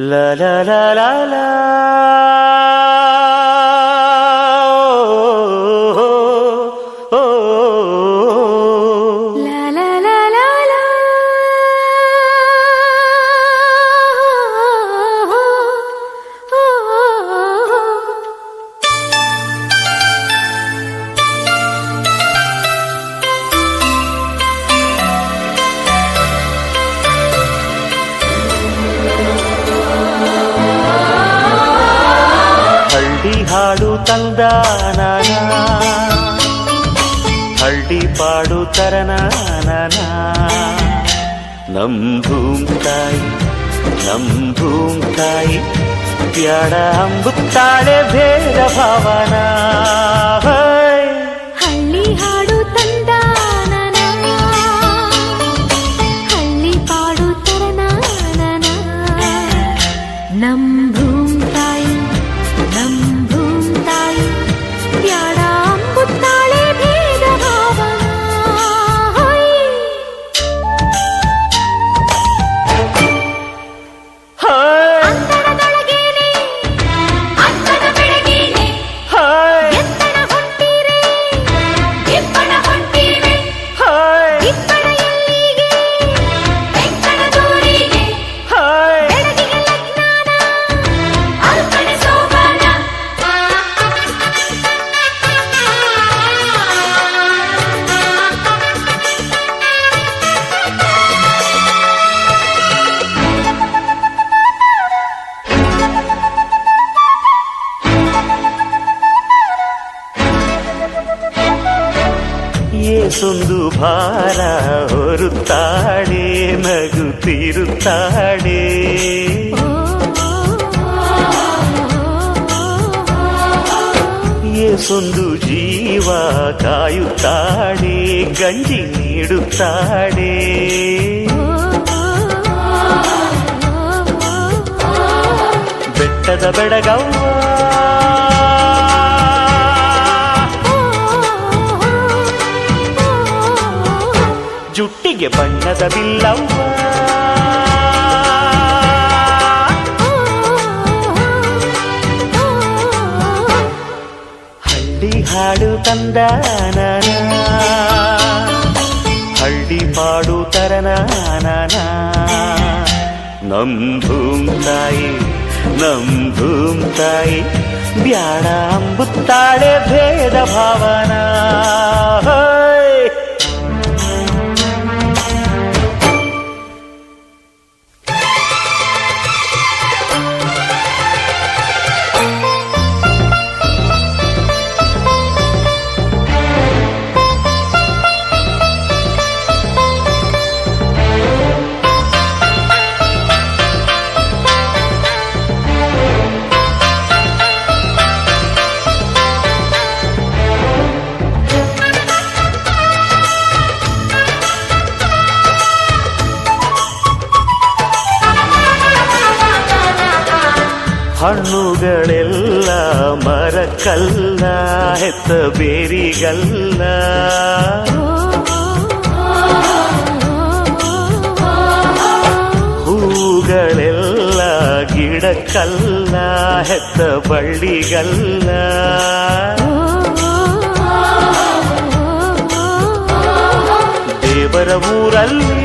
La la la la la. Oh, oh, oh. La la la la la. Oh, oh, oh. ಹಳ್ಳಿ ಹಾಡು ತಂದಾನನ ಹಳ್ಳಿ ಪಾಡು ತರನಾನನ ನಮ್ ಭೂಮ್ತಾಯಿ ಪ್ಯಾಡ ಅಂಬುತ್ತಾಳೆ ಭೇದ ಭಾವನ. ಹಳ್ಳಿ ಹಾಡು ತಂದಾನನ ಹಳ್ಳಿ ಪಾಡು ತರನಾನನ ನಮ್ ಭೂಮ್ತಾಯಿ ಪ್ಯಾಡ ಅಂಬುತ್ತಾಳೆ ಭೇದ ಭಾವನ. ಅಂತರದೊಳಗೇನೆ ಅಂತದ ಬೆಳಗೇನೆ ಎತ್ತಡ ಹೊಂಟಿರೆ ಇಬ್ಬಣ ಹೊಂಟಿವೆ ಇಬ್ಬಣ ಎಲ್ಲಿಗೆ ಬೆಂಕಣ ದೂರಿಗೆ ಬೆಳಗಿಗೆ ಲಗ್ನಾನ ಅಲ್ಪನೆ ಸೋಬಾನ. ಏಸೊಂದು ಭಾರ ಹೊರುತ್ತಾಳೆ ನಗುತ್ತಿರುತ್ತಾಳೆ. ಏಸೊಂದು ಜೀವ ಕಾಯುತ್ತಾಳೆ ಗಂಜಿ ನೀಡುತ್ತಾಳೆ. ಬೆಟ್ಟದ ಬೆಡಗವ್ವ ಜುಟ್ಟಿಗೆ ಬಣ್ಣದ ಬಿಲ್ಲವ್ವ. ಹಳ್ಳಿ ಹಾಡು ತಂದಾನನ ಹಳ್ಳಿ ಪಾಡು ತರನಾನನ ನಮ್ ಭೂಮ್ತಾಯಿ ಬ್ಯಾಡ ಅಂಬುತ್ತಾಳೆ ಭೇದ ಭಾವನ. ಹಣ್ಣುಗಳೆಲ್ಲ ಮರಕ್ಕಲ್ಲ ಹೆತ್ತ ಬೇರಿಗಲ್ಲ. ಹೂಗಳೆಲ್ಲ ಗಿಡಕ್ಕಲ್ಲ ಹೆತ್ತ ಬಳ್ಳಿಗಲ್ಲ. ದೇವರ ಊರಲ್ಲಿ